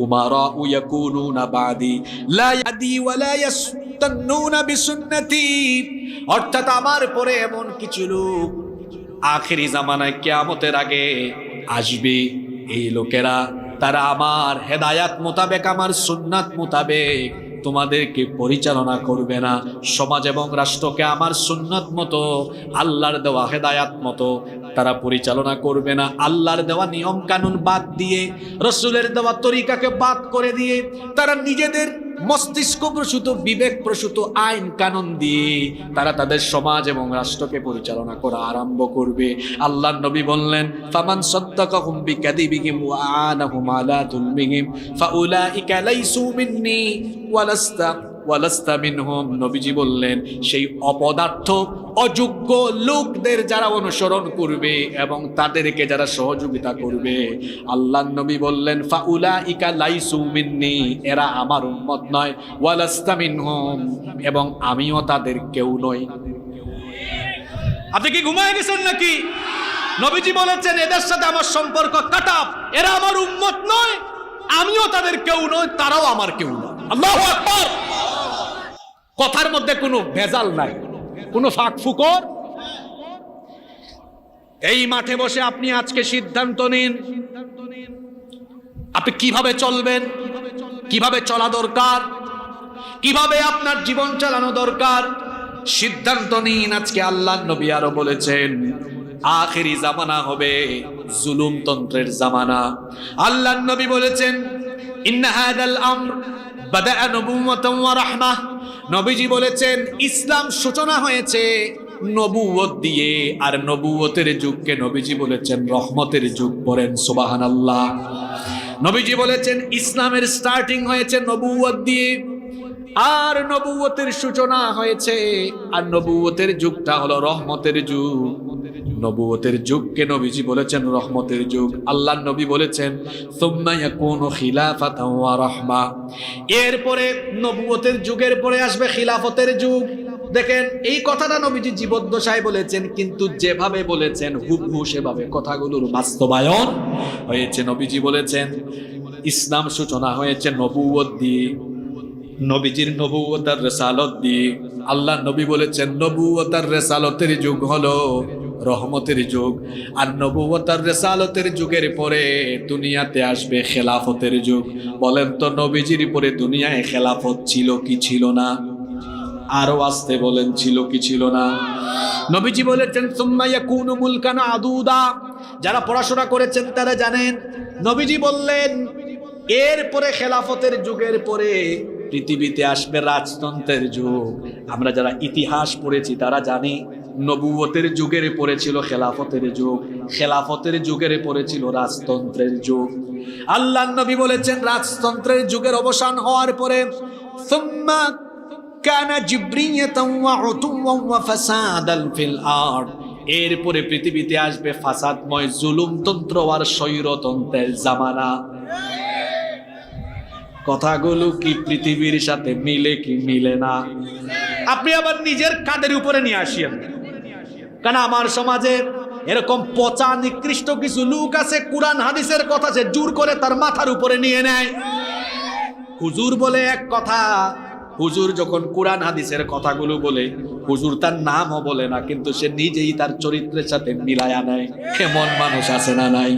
উমারা ইয়াকুনুনা বাদি লা ইয়াদি ওয়া লা ইয়াস্তান্নুনা বিসুন্নতি। অর্থাৎ আমার পরে এমন কিছু লোক আখেরি জামানায় কিয়ামতের আগে আসবে, এই লোকেরা তারা আমার হেদায়াত মোতাবেক, আমার সুন্নাত মোতাবেক তোমাদেরকে পরিচালনা করবে না। সমাজ এবং রাষ্ট্রকে আমার সুন্নাত মতো, আল্লাহর দেওয়া হেদায়াত মতো তারা পরিচালনা করবে না। আল্লাহর দেওয়া নিয়ম কানুন বাদ দিয়ে, রসুলের দেওয়া তরিকাকে বাদ করে দিয়ে তারা নিজেদের মস্তিষ্ক প্রসূত, বিবেক প্রসূত আইন কানুন দিয়ে তারা তাদের সমাজ এবং রাষ্ট্রকে পরিচালনা করা আরম্ভ করবে। আল্লাহর নবী বললেন ফামান সাদ্দাকাহুম বিকাযিবিহিম ওয়া আনাহুম আলা যুলমিহিম ফাউলাইকা লাইসু মিন্নি ওয়ালাস্তা মিনহুম। নবীজি বললেন সেই অপদার্থ অযোগ্য লোকদের যারা অনুসরণ করবে এবং তাদেরকে যারা সহযোগিতা করবে, আল্লাহর নবী বললেন ফাউলাইকা লাইসু মিন্নি, এরা আমার উম্মত নয়, ওয়ালাস্তা মিনহুম, এবং আমিও তাদের কেউ নই। আপনি কি ঘুমায় গেছেন নাকি? নবীজি বলেছেন এদের সাথে আমার সম্পর্ক কাটাপ, এরা আমার উম্মত নয়, আমিও তাদের কেউ নই, তারাও আমার কেউ নয়। আল্লাহু আকবার। কথার মধ্যে কোনো ভেজাল নাই, কোনো ফাঁক ফুকর। এই মাঠে বসে আপনি আজকে সিদ্ধান্ত নিন আপনি কিভাবে চলবেন, কিভাবে চলা দরকার, কিভাবে আপনার জীবন চালানো দরকার। সিদ্ধান্ত নিন আজকে। আল্লাহর নবী আরো বলেছেন আখেরি জামানা হবে জুলুমতন্ত্রের জামানা। আল্লাহর নবী বলেছেন ইন্না হাদাল আমর বাদাআ নবুওয়াতান ওয়া রাহমাহ। নবীজি বলেছেন ইসলাম সূচনা হয়েছে নবুয়ত দিয়ে, আর নবুয়তের যুগকে নবীজি বলেছেন রহমতের যুগ। পড়েন সুবহানাল্লাহ। নবীজি বলেছেন ইসলামের স্টার্টিং হয়েছে নবুয়ত দিয়ে, আর নবুয়তের সূচনা হয়েছে, আর নবুয়তের যুগটা হলো রহমতের যুগ। নবুয়তের যুগকে নবীজি বলেছেন রহমতের যুগ। আল্লাহর নবী বলেছেন সুম্মা ইয়াকুনু খিলাফাতান ওয়া রাহমা। এরপরে নবুয়তের যুগের পরে আসবে খিলাফতের যুগ। দেখেন এই কথাটা নবীজি জীবদ্দশায় বলেছেন, কিন্তু যেভাবে বলেছেন হুবহু সেভাবে কথাগুলোর বাস্তবায়ন হয়েছে। নবীজি বলেছেন ইসলাম সূচনা হয়েছে নবুয়ত দিয়ে, নবীজির নবুয়ত আর রিসালত দিয়ে। আল্লাহ নবী বলেছেন নবুয়ত আর রিসালতের যুগ হলো রহমতের যুগ, আর নবুয়ত আর রিসালতের যুগের পরে দুনিয়াতে আসবে খেলাফতের যুগ। বলেন তো নবীজির পরে দুনিয়ায় খেলাফত ছিল কি ছিল না? আরো আসতে বলেন ছিল কি ছিল না? নবীজি বলেছেন সুম্মা ইয়াকুনু মুলকান আদুদা। যারা পড়াশোনা করেছেন তারা জানেন, নবীজি বললেন এরপরে খেলাফতের যুগের পরে পৃথিবীতে আসবে রাজতন্ত্রের যুগ। আমরা যারা ইতিহাস পড়েছি তারা জানি নবুয়তের যুগের পরে ছিল খেলাফতের যুগ, খেলাফতের যুগের পরে ছিল রাজতন্ত্রের যুগ। আল্লাহর নবী বলেছেন রাজতন্ত্রের যুগের অবসান হওয়ার পরে সুম্মা কানা জিবরিয়াতান ওয়া উতুওয়ান ওয়া ফাসাদান ফিল আরদ। এরপরে পৃথিবীতে আসবে ফাসাদময় জুলুমতন্ত্র আর স্বৈরতন্ত্রের জামানা। কথাগুলো কি পৃথিবীর সাথে মিলে কি মিলে না? আপনি আবার নিজের কাঁধের উপরে নিয়ে আসেন, কারণ আমার সমাজে এরকম পচা নিকৃষ্ট কিছু লোক আছে, কোরআন হাদিসের কথা সে জোর করে তার মাথার উপরে নিয়ে নেয়। হুজুর বলে এক কথা, হুজুর যখন কোরআন হাদিসের কথাগুলো বলে, হুজুর তার নামও বলে না, কিন্তু সে নিজেই তার চরিত্রের সাথে মিলায়া নেয়। কেমন মানুষ আছে না নাই?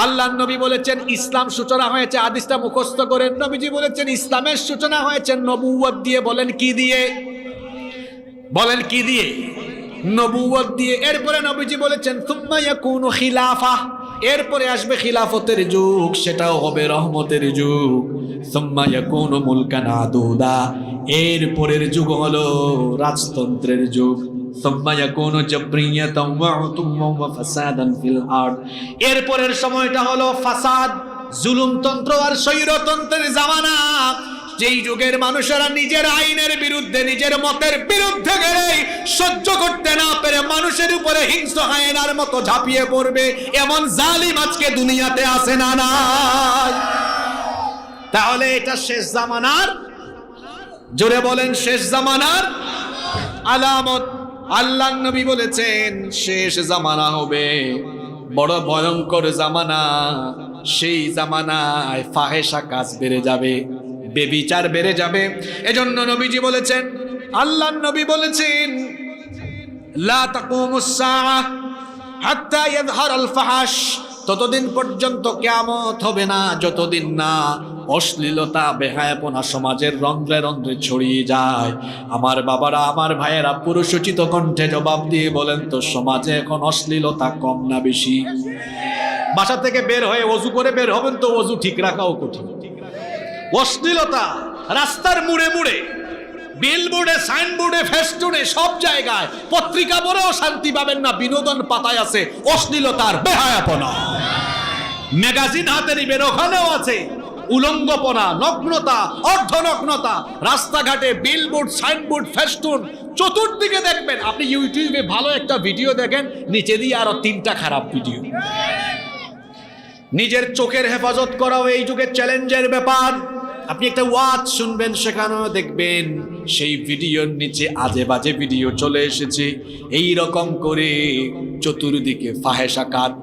আল্লাহর নবী বলেছেন ইসলাম সূচনা হয়েছে, হাদিসটা মুখস্থ করেন। নবীজি বলেছেন ইসলামের সূচনা হয়েছে নবুয়ত দিয়ে। বলেন কি দিয়ে? বলেন কি দিয়ে? নবুয়ত দিয়ে। এরপরে নবীজি বলেছেন সুম্মা ইয়াকুনু খিলাফা। এরপরে আসবে খিলাফতের যুগ, সেটাও হবে রহমতের যুগ। সুম্মা ইয়াকুনু মুলকান আদুদা। এরপরের যুগ হলো রাজতন্ত্রের যুগ। সুম্মা ইয়াকুনু জাবরিয়াতান ওয়া উতুওয়ান ওয়া ফাসাদান ফিল আরদ। এরপরের সময়টা হলো ফাসাদ, জুলুমতন্ত্র আর স্বৈরতন্ত্রের জামানা। যেই যুগের মানুষেরা নিজের আইনের বিরুদ্ধে, নিজের মতের বিরুদ্ধে গেলে সহ্য করতে না পেরে মানুষের উপরে হিংস্র হায়েনার মতো ঝাঁপিয়ে পড়বে, এমন জালিম আজকে দুনিয়াতে আছে না নাই? তাহলে এটা শেষ জামানার, জোরে বলেন, শেষ জামানার আলামত। আল্লাহর নবী বলেছেন শেষ জামানা হবে বড় ভয়ঙ্কর জামানা। সেই জামানায় ফাহেশা কাজ বেড়ে যাবে, বেবিচার বেড়ে যাবে। এজন্য নবীজি বলেছেন, আল্লাহর নবী বলেছেন, লা তাকুমুস সাআহ হাত্তা ইয়াযহারাল ফাহাশ। ততদিন পর্যন্ত কিয়ামত হবে না যতদিন না অশ্লীলতা, বেহায়াপনা সমাজের রন্ধ্রে রন্ধ্রে ছড়িয়ে যায়। আমার বাবারা, আমার ভাইয়েরা, পুরুষোচিত কণ্ঠে জবাব দিয়ে বলেন তো, সমাজে এখন অশ্লীলতা কম না বেশি? বাসা থেকে বের হয়ে ওযু করে বের হবেন তো ওযু ঠিক রাখাও কঠিন। অশ্লীলতা রাস্তার মুড়ে মুড়ে, বিলবোর্ডে, সাইনবোর্ডে, ফেস্টুনে, সব জায়গায়, পত্রিকা পড়েও শান্তি পাবেন না। বিনোদন পাতায় আছে অশ্লীলতার বেহায়াপনা। ম্যাগাজিন হাতে নিবেন, ওখানেও আছে উলঙ্গপনা, নগ্নতা, অর্ধনগ্নতা। রাস্তাঘাটে বিলবোর্ড, সাইনবোর্ড, ফেস্টুন, চতুর্দিকে দেখবেন। আপনি ইউটিউবে ভালো একটা ভিডিও দেখেন, নিচে দিয়ে আরো 3টা খারাপ ভিডিও। নিজের চোখের হেফাজত করাও এই যুগে চ্যালেঞ্জের ব্যাপার। আপনি একটা ওয়াজ শুনবেন, সেখানেও দেখবেন সেই ভিডিওর নিচে আজে বাজে ভিডিও চলে এসেছে। এই রকম করে চতুর্দিকে ফাহেশা কাজ,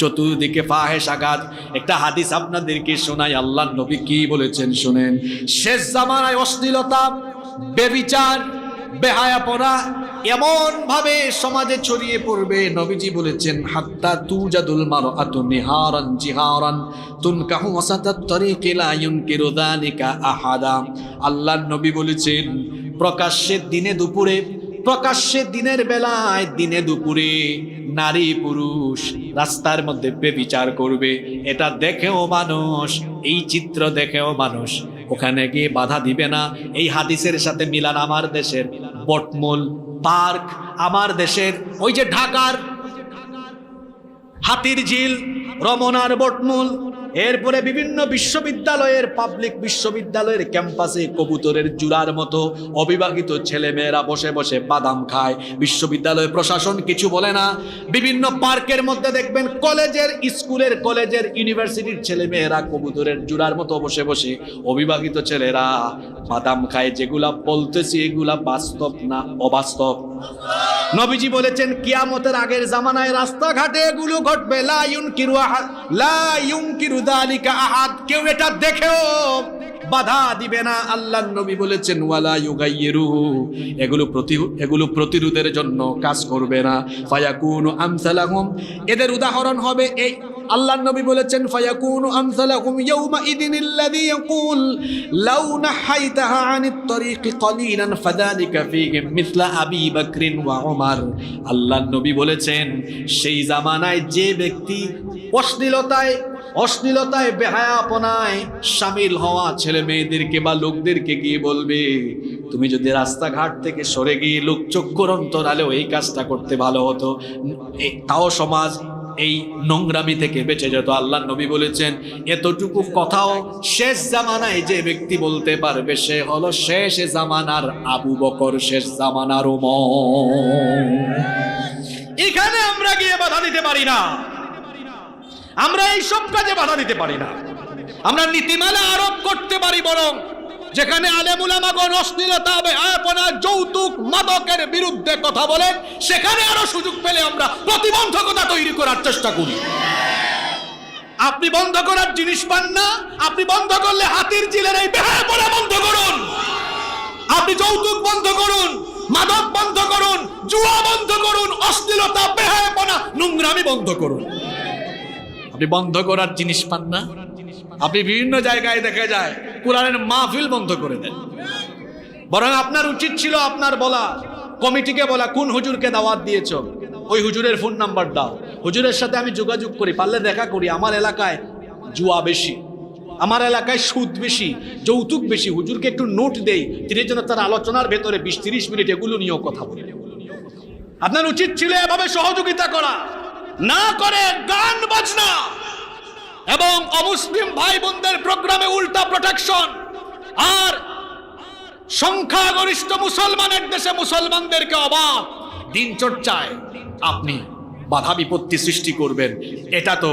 চতুর্দিকে ফাহেশা কাজ। একটা হাদিস আপনাদেরকে শোনাই, আল্লাহর নবী কি বলেছেন শুনেন। শেষ জামানায় অশ্লীলতা, বেবিচার, বেহায়াপনা এমন ভাবে সমাজে ছড়িয়ে পড়বে, নবীজি বলেছেন, হাত্তা তুজাদুল মারআতু নিহারান জিহারান তুনকাহু ওয়াসাতাত তরিকি লা ইউনকিরু যালিকা আহাদা। আল্লাহর নবী বলেছেন, প্রকাশ্যে দিনে দুপুরে, প্রকাশ্যে দিনের বেলায়, দিনে দুপুরে নারী পুরুষ রাস্তার মধ্যে বেবিচার করবে। এটা দেখেও মানুষ, এই চিত্র দেখেও মানুষ ওখানে গিয়ে বাধা দিবে না। এই হাদিসের সাথে মিলান আমার দেশের বটমূল পার্ক, আমার দেশের ওই যে ঢাকার হাতির ঝিল, রমনার বটমূল, এরপরে বিভিন্ন বিশ্ববিদ্যালয়ের, পাবলিক বিশ্ববিদ্যালয়ের ক্যাম্পাসে কবুতরের জুড়ার মতো অবিবাহিত ছেলেমেয়েরা বসে বসে বাদাম খায়। বিশ্ববিদ্যালয় প্রশাসন কিছু বলে না। বিভিন্ন পার্কের মধ্যে দেখবেন কলেজের, স্কুলের, কলেজের, ইউনিভার্সিটির ছেলেমেয়েরা কবুতরের জুড়ার মতো বসে বসে অবিবাহিত ছেলেরা বাদাম খায়। যেগুলা বলতেছি এগুলা বাস্তব না অবাস্তব? নবীজি বলেছেন কিয়ামতের আগের জামানায় রাস্তাঘাটে এগুলো ঘটবে। লা ইউনকিরু যালিকা আহাদ, কেউ এটা দেখেও বাধা দিবে না। আল্লাহর নবী বলেছেন ওয়ালা ইউগাইয়িরুহু, এগুলো প্রতিরোধের জন্য কাজ করবে না। ফায়াকুনু আমসালাহুম, এদের উদাহরণ হবে এই। আল্লাহর নবী বলেছেন ফায়াকুনু আমসালাহুম ইয়াউমা ইদিনিল্লাযী ইয়াকুল লাউ নাহাইতাহা আনিত তরিকি কলিলান ফাযালিকা ফীহিম মিসলা আবী বকরিন ওয়া উমর। আল্লাহর নবী বলেছেন সেই জামানায় যে ব্যক্তি অশ্লীলতায় বেহায়াপনায় শামিল হওয়া ছেলে মেয়েদেরকে বা লোকদেরকে গিয়ে বলবে, তুমি যদি রাস্তাঘাট থেকে সরে গিয়ে লোকচক্ষুর অন্তরালেও এই কাজটা করতে ভালো হতো, তাও সমাজ এই নোংরামি থেকে বেঁচে যেত। আল্লাহর নবী বলেছেন এতটুকু কথাও শেষ জামানায় যে ব্যক্তি বলতে পারবে সে হলো শেষ জামানার আবু বকর, শেষ জামানার ওমর। এখানে আমরা গিয়ে বাধা দিতে পারি না, আমরা এই সব কাজে বাধা দিতে পারি না। আমরা নীতিমালা আরোপ করতে পারি, বরং যেখানে আলেম উলামাগণ অশ্লীলতা, বেহায়াপনা, যৌতুক, মাদকের বিরুদ্ধে কথা বলেন, সেখানে আরো সুযোগ পেলে আমরা প্রতিবন্ধকতা তৈরি করার চেষ্টা করি। আপনি বন্ধ করার জিনিস পান না, আপনি বন্ধ করলে হাতির ঝিলের এই বেহায়াপনা বন্ধ করুন, আপনি যৌতুক বন্ধ করুন, মাদক বন্ধ করুন, জুয়া বন্ধ করুন, অশ্লীলতা, বেহায়াপনা, নোংরামি বন্ধ করুন। আপনি বন্ধ করার জিনিস পান না। আপনি বিভিন্ন জায়গায় দেখা যায় কোরআনের মাহফিল বন্ধ করে দেন। বরং আপনার উচিত ছিল আপনার বলা, কমিটিকে বলা, কোন হুজুরকে দাওয়াত দিয়েছ, ওই হুজুরের ফোন নাম্বার দাও, হুজুরের সাথে আমি যোগাযোগ করি, পারলে দেখা করি। আমার এলাকায় জুয়া বেশি, আমার এলাকায় সুদ বেশি, যৌতুক বেশি, হুজুরকে একটু নোট দেই, তিনি যেন তার আলোচনার ভেতরে 20-30 মিনিট এগুলো নিয়েও কথা বলে। আপনার উচিত ছিল এভাবে সহযোগিতা করা, না করে গান বাজনা এবং অমুসলিম ভাই বোনদের প্রোগ্রামে উল্টা প্রোটেকশন, আর সংখ্যাগরিষ্ঠ মুসলমানের দেশে মুসলমানদেরকে অবাধ দিন চর্চায় আপনি বাধা বিপত্তি সৃষ্টি করবেন। এটা তো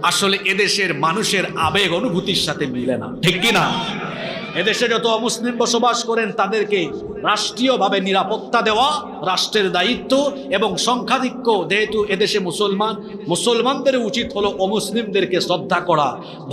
আসলে এদেশের মানুষের আবেগ অনুভূতির সাথে মিলে না, ঠিক কিনা? এদেশে যত অমুসলিম বসবাস করেন তাদেরকে রাষ্ট্রীয়ভাবে নিরাপত্তা দেওয়া রাষ্ট্রের দায়িত্ব, এবং সংখ্যাধিক্য যেহেতু এদেশে মুসলমানদের উচিত হলো অমুসলিমদেরকে শ্রদ্ধা করা,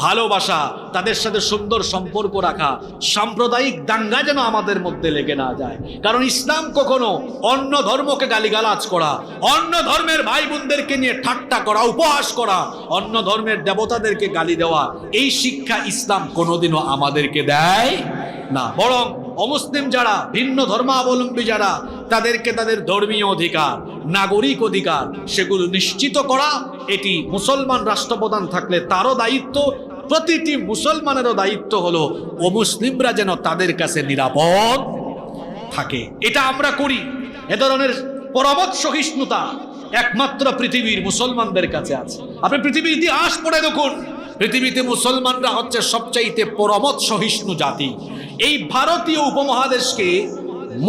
ভালোবাসা, তাদের সাথে সুন্দর সম্পর্ক রাখা। সাম্প্রদায়িক দাঙ্গা যেন আমাদের মধ্যে লেগে না যায়, কারণ ইসলাম কখনো অন্য ধর্মকে গালিগালাজ করা, অন্য ধর্মের ভাই বোনদেরকে নিয়ে ঠাট্টা করা, উপহাস করা, অন্য ধর্মের দেবতাদেরকে গালি দেওয়া, এই শিক্ষা ইসলাম কোনোদিনও আমাদেরকে দেয় না। বরং অমুসলিম যারা, ভিন্ন ধর্মাবলম্বী যারা, তাদেরকে তাদের ধর্মীয় অধিকার, নাগরিক অধিকার সেগুলো নিশ্চিত করা, এটি মুসলমান রাষ্ট্রপ্রধান থাকলে তারও দায়িত্ব। প্রতিটি মুসলমানেরও দায়িত্ব হলো অমুসলিমরা যেন তাদের কাছে নিরাপদ থাকে। এটা আমরা করি। এ ধরনের পরমত সহিষ্ণুতা একমাত্র পৃথিবীর মুসলমানদের কাছে আছে। আপনি পৃথিবীর ইতিহাস পড়ে দেখুন, পৃথিবীতে মুসলমানরা হচ্ছে সবচাইতে পরমত সহিষ্ণু জাতি। এই ভারতীয় উপমহাদেশকে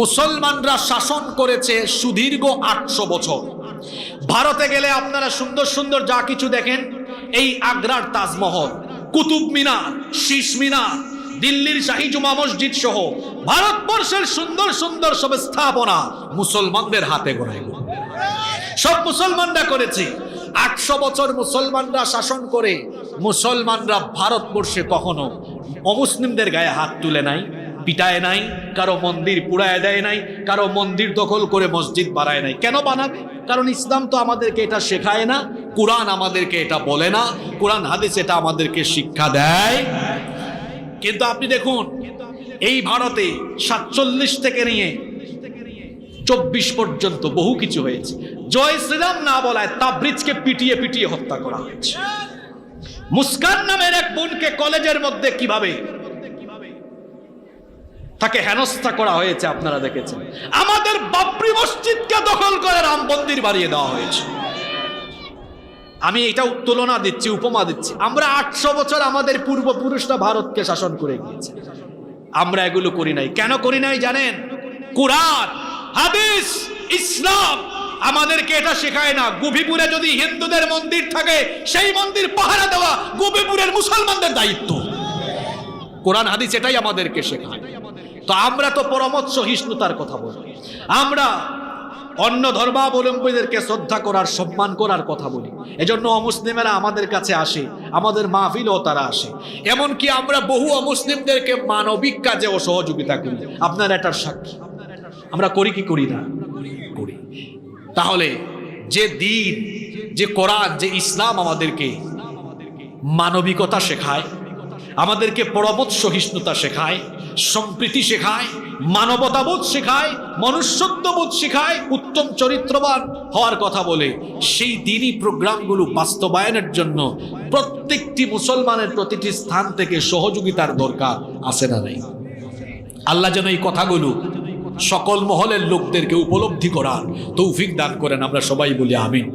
মুসলমানরা শাসন করেছে সুদীর্ঘ 800 বছর। ভারতে গেলে আপনারা সুন্দর সুন্দর যা কিছু দেখেন, এই আগ্রার তাজমহল, কুতুব মিনার, শীষ মিনার, দিল্লির শাহী জুমা মসজিদ সহ ভারতবর্ষের সুন্দর সুন্দর সব স্থাপনা মুসলমানদের হাতে গড়ায়, সব মুসলমানরা করেছে। 800 বছর মুসলমানরা শাসন করে মুসলমানরা ভারতবর্ষে কখনো অমুসলিমদের গায়ে হাত তুলে নাই, পিটায় নাই, কারো মন্দির পুড়ায় দেয় নাই, কারো মন্দির দখল করে মসজিদ বানায় নাই। কেন বানাবে? কারণ ইসলাম তো আমাদেরকে এটা শেখায় না, কুরআন আমাদেরকে এটা বলে না, কুরআন হাদিস এটা আমাদেরকে শিক্ষা দেয়। কিন্তু আপনি দেখুন, এই ভারতে 47 থেকে নিয়ে 24 পর্যন্ত বহু কিছু হয়েছে। জয় শ্রীরাম না বলায় তাবরিজকে পিটিয়ে পিটিয়ে হত্যা করা হয়েছে। মুস্কান নামের এক বোনকে কলেজের মধ্যে কিভাবে তাকে হেনস্থা করা হয়েছে আপনারা দেখেছেন। আমাদের বাবরি মসজিদকে দখল করে রাম মন্দির বানিয়ে দেওয়া হয়েছে। আমি এটা তুলনা দিচ্ছি, উপমা দিচ্ছি। আমরা 800 বছর আমাদের পূর্বপুরুষরা ভারতকে শাসন করে গিয়েছে, আমরা এগুলো করি নাই। কেন করি নাই জানেন? কুরআন, হাদিস, ইসলাম আমাদেরকে এটা শেখায় না। গোপীপুরে যদি হিন্দুদের মন্দির থাকে, সেই মন্দির পাহারা দেওয়া গোপীপুরের মুসলমানদের দায়িত্ব। কোরআন হাদিস এটাই আমাদেরকে শেখায়। তো আমরা তো পরমত সহিষ্ণুতার কথা বলি, আমরা অন্য ধর্মাবলম্বীদেরকে শ্রদ্ধা করার, সম্মান করার কথা বলি। এজন্য অমুসলিমেরা আমাদের কাছে আসে, আমাদের মাহফিলও তারা আসে। এমনকি আমরা বহু অমুসলিমদেরকে মানবিক কাজেও সহযোগিতা করি। আপনারা এটার সাক্ষী। আমরা করি কি করি না? করি। তাহলে যে দিন, যে কোরআন, যে ইসলাম আমাদেরকে মানবিকতা শেখায়, আমাদেরকে পরমত সহিষ্ণুতা শেখায়, সম্প্রীতি শেখায়, মানবতাবোধ শেখায়, মনুষ্যত্ববোধ শেখায়, উত্তম চরিত্রবান হওয়ার কথা বলে, সেই দিনই প্রোগ্রামগুলো বাস্তবায়নের জন্য প্রত্যেকটি মুসলমানের প্রতিটি স্থান থেকে সহযোগিতার দরকার আছে না নাই? আল্লাহ যেন এই কথাগুলো সকল মহলের লোকদেরকে উপলব্ধি করার তৌফিক দান করেন। আমরা সবাই বলি আমিন।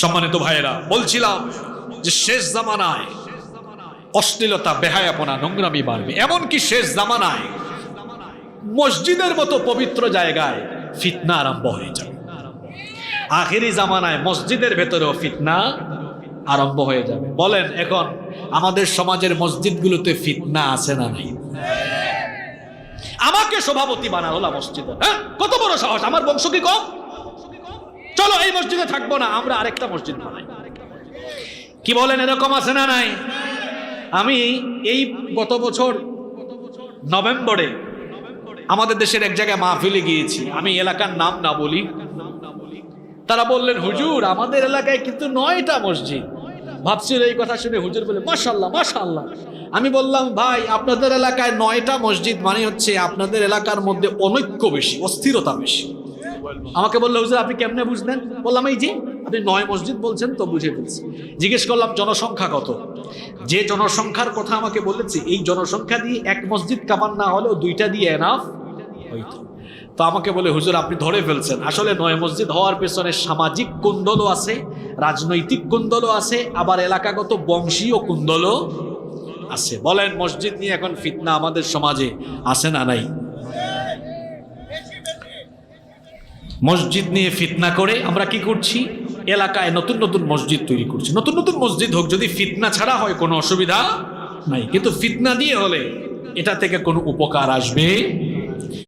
সম্মানিত ভাইয়েরা, বলছিলাম যে শেষ জামানায় অশ্লীলতা, বেহায়াপনা, নোংরামি বাড়বে। এমনকি শেষ জামানায় মসজিদের মতো পবিত্র জায়গায় ফিতনা আরম্ভ হয়ে যাবে। আখেরি জামানায় মসজিদের ভেতরেও ফিতনা আরম্ভ হয়ে যাবে। বলেন, এখন আমাদের সমাজের মসজিদগুলোতে ফিতনা আছে না নাই? আমাকে সভাপতি বানা হলো মসজিদে, হ্যাঁ, কত বড় সাহস! আমার বংশ কি কম? চলো এই মসজিদে থাকবো না, আমরা আরেকটা মসজিদ বানাই। কি বলেন, এরকম আছে না নাই? আমি এই গত বছর নভেম্বরে আমাদের দেশের এক জায়গায় মাহফিলে গিয়েছি। আমি এলাকার নাম না বলি। তারা বললেন, হুজুর আমাদের এলাকায় কিন্তু 9টা মসজিদ। ভাবছিল এই কথা শুনে হুজুর বলে, মাশাআল্লাহ মাশাআল্লাহ। আমি বললাম, ভাই আপনাদের এলাকায় 9টা মসজিদ মানে হচ্ছে আপনাদের এলাকার মধ্যে অনৈক্য বেশি, অস্থিরতা বেশি। আমাকে বললো, হুজুর আপনি কেমনে বুঝলেন? বললাম, এই যে আপনি 9 মসজিদ বলছেন তো বুঝে ফেলছি। জিজ্ঞেস করলাম জনসংখ্যা কত? যে জনসংখ্যার কথা আমাকে বলেছে, এই জনসংখ্যা দিয়ে এক মসজিদ কামান না হলেও 2টা দিয়ে এনাফ হইতো। তো আমাকে বলে, হুজুর আপনি ধরে ফেলছেন। আসলে নয় মসজিদ হওয়ার পেছনে সামাজিক কুন্দলও আছে, রাজনৈতিক কুন্দলও আছে, আবার এলাকাগত বংশীয় কুন্দলও আছে। বলেন, মসজিদ নিয়ে এখন ফিতনা আমাদের সমাজে আছে না নাই? মসজিদ নিয়ে ফিতনা করে আমরা কি করছি? এলাকায় নতুন নতুন মসজিদ তৈরি করছি। নতুন নতুন মসজিদ হোক, যদি ফিতনা ছাড়া হয় কোনো অসুবিধা নাই, কিন্তু ফিতনা দিয়ে হলে এটা থেকে কোনো উপকার আসবে